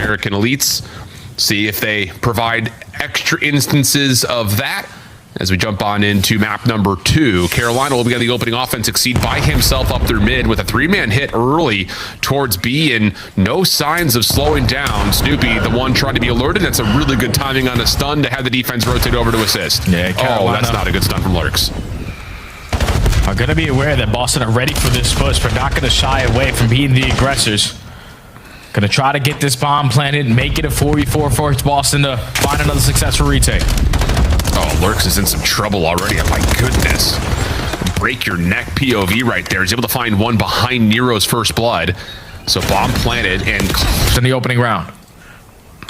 American elites. See if they provide extra instances of that. As we jump on into map number 2, Carolina will be on the opening offense. Exceed by himself up their mid with a 3-man hit early towards B, and no signs of slowing down. Snoopy, the one trying to be alerted. That's a really good timing on a stun to have the defense rotate over to assist. Yeah, Carolina. Oh, that's not a good stun from Lurks. Are going to be aware that Boston are ready for this push, but not going to shy away from being the aggressors. Going to try to get this bomb planted, make it a 4v4 for Boston to find another successful retake. Oh, Lurks is in some trouble already. Oh, my goodness. Break your neck POV right there. He's able to find one behind Nero's first blood. So bomb planted and in the opening round.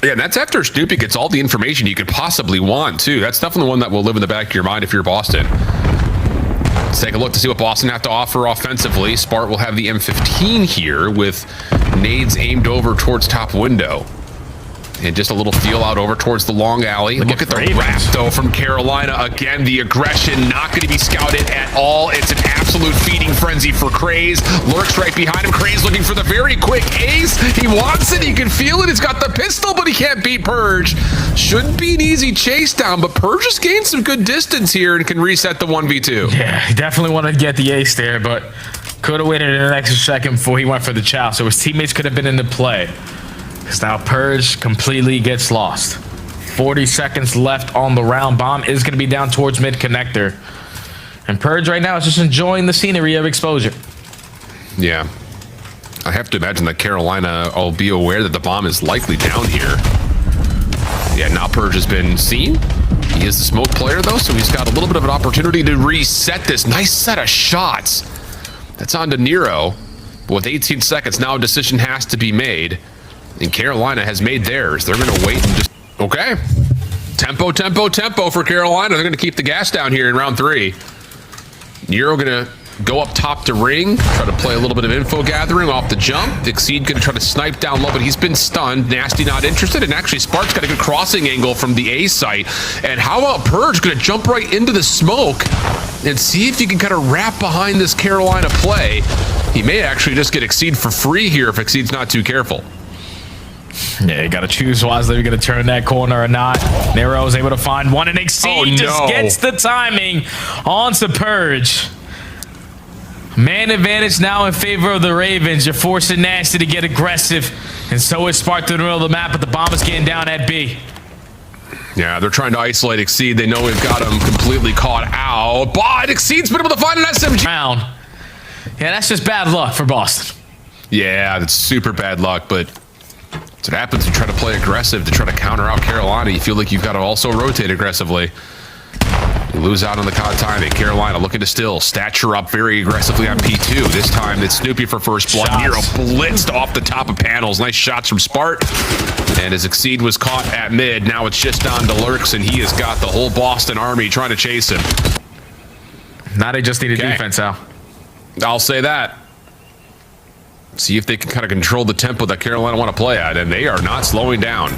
Yeah, and that's after Snoopy gets all the information you could possibly want, too. That's definitely one that will live in the back of your mind if you're Boston. Let's take a look to see what Boston have to offer offensively. Spart will have the M15 here with nades aimed over towards top window. And just a little feel out over towards the long alley. Look at the wrap, though, from Carolina. Again, the aggression not going to be scouted at all. It's an absolute feeding frenzy for Craze. Lurks right behind him. Craze looking for the very quick ace. He wants it. He can feel it. He's got the pistol, but he can't beat Purge. Shouldn't be an easy chase down, but Purge has gained some good distance here and can reset the 1v2. Yeah, he definitely wanted to get the ace there, but could have waited an extra second before he went for the chow, so his teammates could have been in the play. Because now Purge completely gets lost. 40 seconds left on the round. Bomb is going to be down towards mid connector. And Purge right now is just enjoying the scenery of exposure. Yeah. I have to imagine that Carolina will be aware that the bomb is likely down here. Yeah, now Purge has been seen. He is the smoke player, though, so he's got a little bit of an opportunity to reset this. Nice set of shots. That's on to Nero. But with 18 seconds, now a decision has to be made. And Carolina has made theirs. They're going to wait and just... Okay. Tempo, tempo, tempo for Carolina. They're going to keep the gas down here in round 3. Nero going to go up top to ring, try to play a little bit of info gathering off the jump. Exceed going to try to snipe down low, but he's been stunned. Nasty not interested, and actually Spark's got a good crossing angle from the A site. And how about Purge going to jump right into the smoke and see if he can kind of wrap behind this Carolina play. He may actually just get Exceed for free here if Exceed's not too careful. Yeah, you got to choose wisely. We're going to turn that corner or not. Nero is able to find one, and Exceed just gets the timing onto Purge. Man advantage now in favor of the Ravens. You're forcing Nasty to get aggressive, and so is Spark through the middle of the map, but the bomb is getting down at B. Yeah, they're trying to isolate Exceed. They know we've got him completely caught out, but Exceed's been able to find an SMG. Yeah, that's just bad luck for Boston. Yeah, that's super bad luck, but that's what happens. You try to play aggressive to try to counter out Carolina. You feel like you've got to also rotate aggressively. You lose out on the COD timing. Carolina looking to still stature up very aggressively on P2. This time it's Snoopy for first blood. Nero blitzed off the top of panels. Nice shots from Spart. And as Exceed was caught at mid, now it's just on to Lurks, and he has got the whole Boston army trying to chase him. Now they just need a defense, Al. I'll say that. See if they can kind of control the tempo that Carolina want to play at, and they are not slowing down.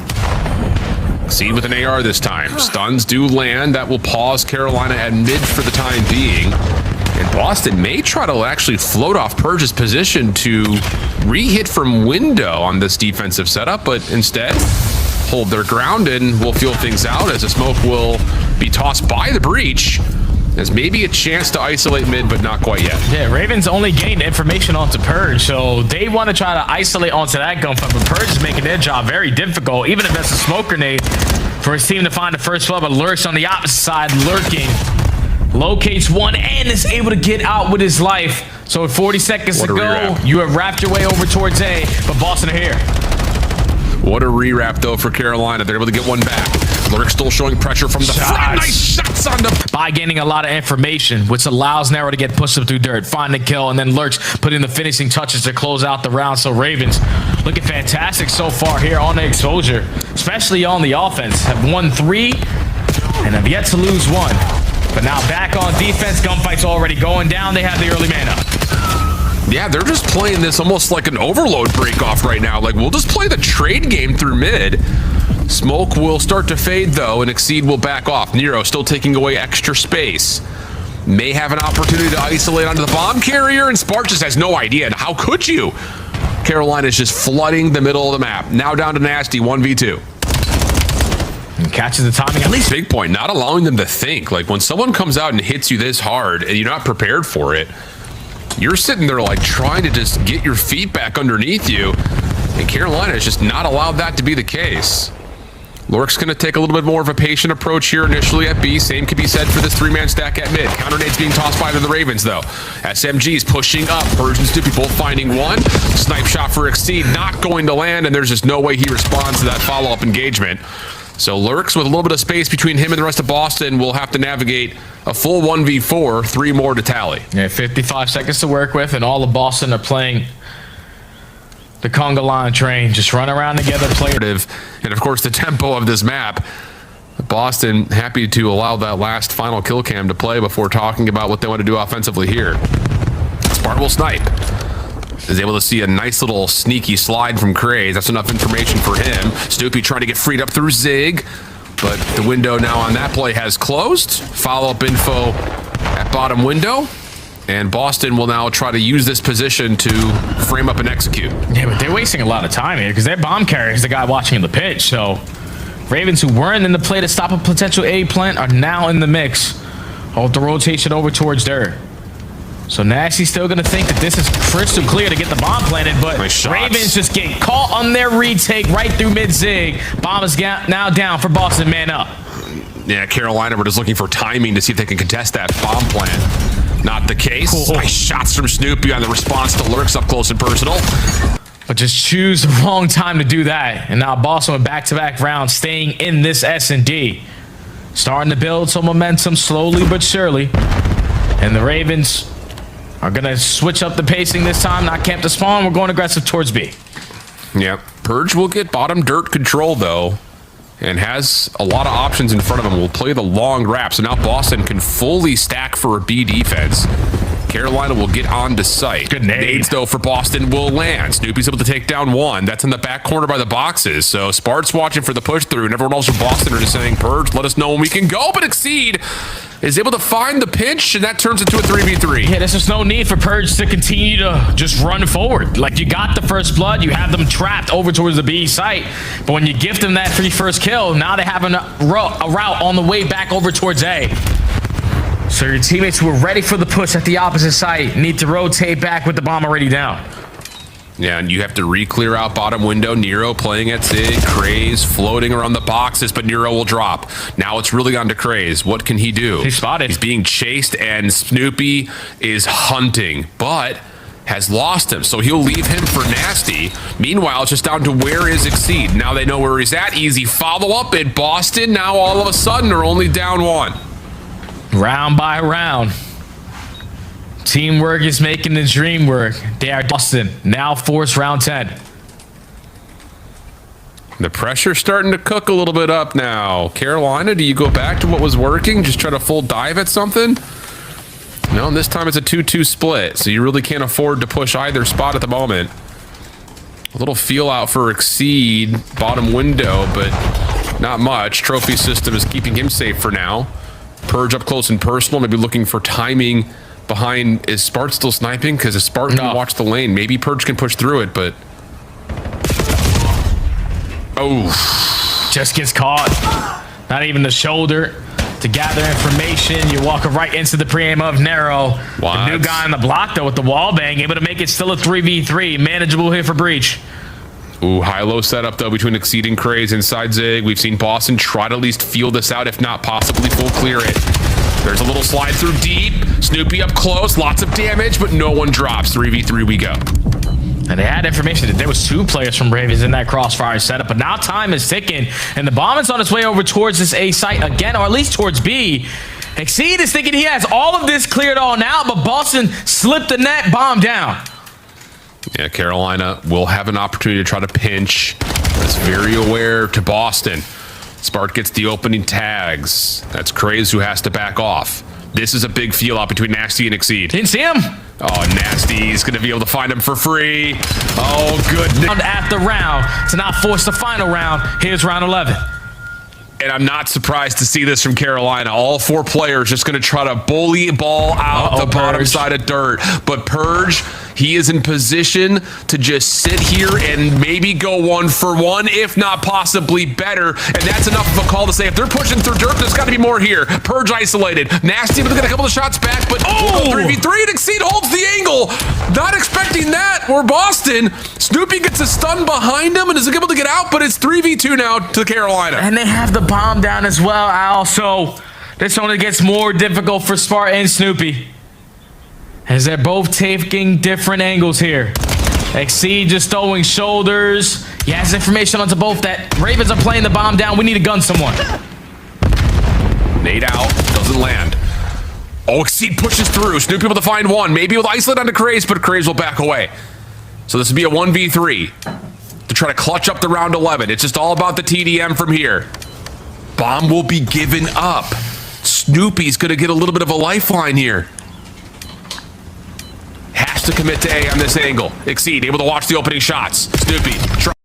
Exceed with an AR this time. Stuns do land. That will pause Carolina at mid for the time being. And Boston may try to actually float off Purge's position to re-hit from window on this defensive setup, but instead hold their ground and will feel things out as a smoke will be tossed by the breach. There's maybe a chance to isolate mid, but not quite yet. Yeah, Ravens only gained information onto Purge, so they want to try to isolate onto that gunfight, but Purge is making their job very difficult, even if that's a smoke grenade for his team to find the first blood. But Lurks on the opposite side, lurking, locates one and is able to get out with his life. So with 40 seconds to go, you have wrapped your way over towards A, but Boston are here. What a rewrap, though, for Carolina. They're able to get one back. Lurk still showing pressure from the front. Nice shots on the... By gaining a lot of information, which allows Nero to get pushed up through dirt, find the kill, and then Lurks put in the finishing touches to close out the round. So Ravens looking fantastic so far here on the exposure, especially on the offense. Have won 3 and have yet to lose 1. But now back on defense, gunfight's already going down. They have the early man up. Yeah, they're just playing this almost like an overload break-off right now. Like, we'll just play the trade game through mid. Smoke will start to fade, though, and Exceed will back off. Nero still taking away extra space. May have an opportunity to isolate onto the bomb carrier, and Spart just has no idea. And how could you? Carolina is just flooding the middle of the map. Now down to Nasty, 1v2. And catches the timing. At least Big point, not allowing them to think. Like when someone comes out and hits you this hard and you're not prepared for it, you're sitting there like trying to just get your feet back underneath you. And Carolina has just not allowed that to be the case. Lurk's going to take a little bit more of a patient approach here initially at B. Same could be said for this three-man stack at mid. Counter nades being tossed by the Ravens, though. SMG's pushing up. Purge and Snoopy both finding one. Snipe shot for Exceed, not going to land, and there's just no way he responds to that follow-up engagement. So Lurks, with a little bit of space between him and the rest of Boston, will have to navigate a full 1v4, 3 more to tally. Yeah, 55 seconds to work with, and all of Boston are playing the conga line train. Just run around together, play. And of course, the tempo of this map. Boston happy to allow that last final kill cam to play before talking about what they want to do offensively here. Spart will snipe. Is able to see a nice little sneaky slide from Craze. That's enough information for him. Snoopy trying to get freed up through Zig, but the window now on that play has closed. Follow-up info at bottom window. And Boston will now try to use this position to frame up and execute. Yeah, but they're wasting a lot of time here because their bomb carrier is the guy watching the pitch. So Ravens, who weren't in the play to stop a potential A plant, are now in the mix. Hold the rotation over towards dirt. So Nasty's still going to think that this is crystal clear to get the bomb planted, but nice Ravens just get caught on their retake right through mid-zig. Bomb is now down for Boston, man up. Yeah, Carolina were just looking for timing to see if they can contest that bomb plant. Not the case. Cool. Nice shots from Snoopy on the response to Lurks up close and personal. But just choose the wrong time to do that. And now Boston with back-to-back rounds staying in this SnD. Starting to build some momentum slowly but surely. And the Ravens are going to switch up the pacing this time. Not camp to spawn. We're going aggressive towards B. Yeah, Purge will get bottom dirt control, though, and has a lot of options in front of him. Will play the long wrap, so now Boston can fully stack for a B defense. Carolina will get on to sight. Good nade. Nades, though, for Boston will land. Snoopy's able to take down one. That's in the back corner by the boxes. So Spart's watching for the push through, and everyone else from Boston are just saying, Purge, let us know when we can go. But Exceed is able to find the pinch, and that turns into a 3v3. Yeah, there's just no need for Purge to continue to just run forward. Like, you got the first blood, you have them trapped over towards the B site, but when you gift them that free first kill, now they have a route on the way back over towards A. So your teammates who are ready for the push at the opposite site need to rotate back with the bomb already down. Yeah, and you have to re-clear out bottom window. Nero playing at Zig. Craze floating around the boxes, but Nero will drop. Now it's really on to Craze. What can he do? He's spotted. He's being chased, and Snoopy is hunting, but has lost him, so he'll leave him for Nasty. Meanwhile, it's just down to where is Exceed. Now they know where he's at. Easy follow-up in Boston. Now all of a sudden are only down one. Round by round. Teamwork is making the dream work. They are Boston. Now force round 10. The pressure's starting to cook a little bit up now. Carolina, do you go back to what was working? Just try to full dive at something? No, and this time it's a 2-2 split, so you really can't afford to push either spot at the moment. A little feel out for Exceed, bottom window, but not much. Trophy system is keeping him safe for now. Purge up close and personal, maybe looking for timing behind. Is Spart still sniping? Because if Spart can watch the lane, maybe Purge can push through it, but... Oh. Just gets caught. Not even the shoulder to gather information. You walk right into the pre-aim of Nero. What? The new guy on the block, though, with the wall bang, able to make it still a 3v3. Manageable here for Breach. Ooh, high-low setup, though, between Exceed and Craze inside Zig. We've seen Boston try to at least feel this out, if not possibly full clear it. There's a little slide through deep. Snoopy up close. Lots of damage, but no one drops. 3v3 we go. And they had information that there was 2 players from Ravens in that crossfire setup, but now time is ticking, and the bomb is on its way over towards this A site again, or at least towards B. Exceed is thinking he has all of this cleared all now, but Boston slipped the net, bomb down. Yeah, Carolina will have an opportunity to try to pinch. That's very aware to Boston. Spart gets the opening tags. That's Craze who has to back off. This is a big feel out between Nasty and Exceed. Didn't see him. Oh, Nasty's going to be able to find him for free. Oh, goodness. Round after round to not force the final round. Here's round 11. And I'm not surprised to see this from Carolina. All 4 players just going to try to bully ball out the bottom side of dirt. But Purge, He is in position to just sit here and maybe go 1-for-1, if not possibly better. And that's enough of a call to say, if they're pushing through dirt, there's got to be more here. Purge isolated. Nasty, but they get a couple of shots back, but 3v3 and Exceed holds the angle. Not expecting that. We're Boston. Snoopy gets a stun behind him and is able to get out, but it's 3v2 now to Carolina. And they have the bomb down as well, Al. So this only gets more difficult for Sparta and Snoopy, as they're both taking different angles here. Exceed just throwing shoulders. He has information onto both that Ravens are playing the bomb down. We need to gun someone. Nade out, doesn't land. Oh, Exceed pushes through. Snoopy able to find one. Maybe with isolate onto Craze, but Craze will back away. So this would be a 1v3 to try to clutch up the round 11. It's just all about the TDM from here. Bomb will be given up. Snoopy's gonna get a little bit of a lifeline here. Has to commit to A on this angle. Exceed able to watch the opening shots. Snoopy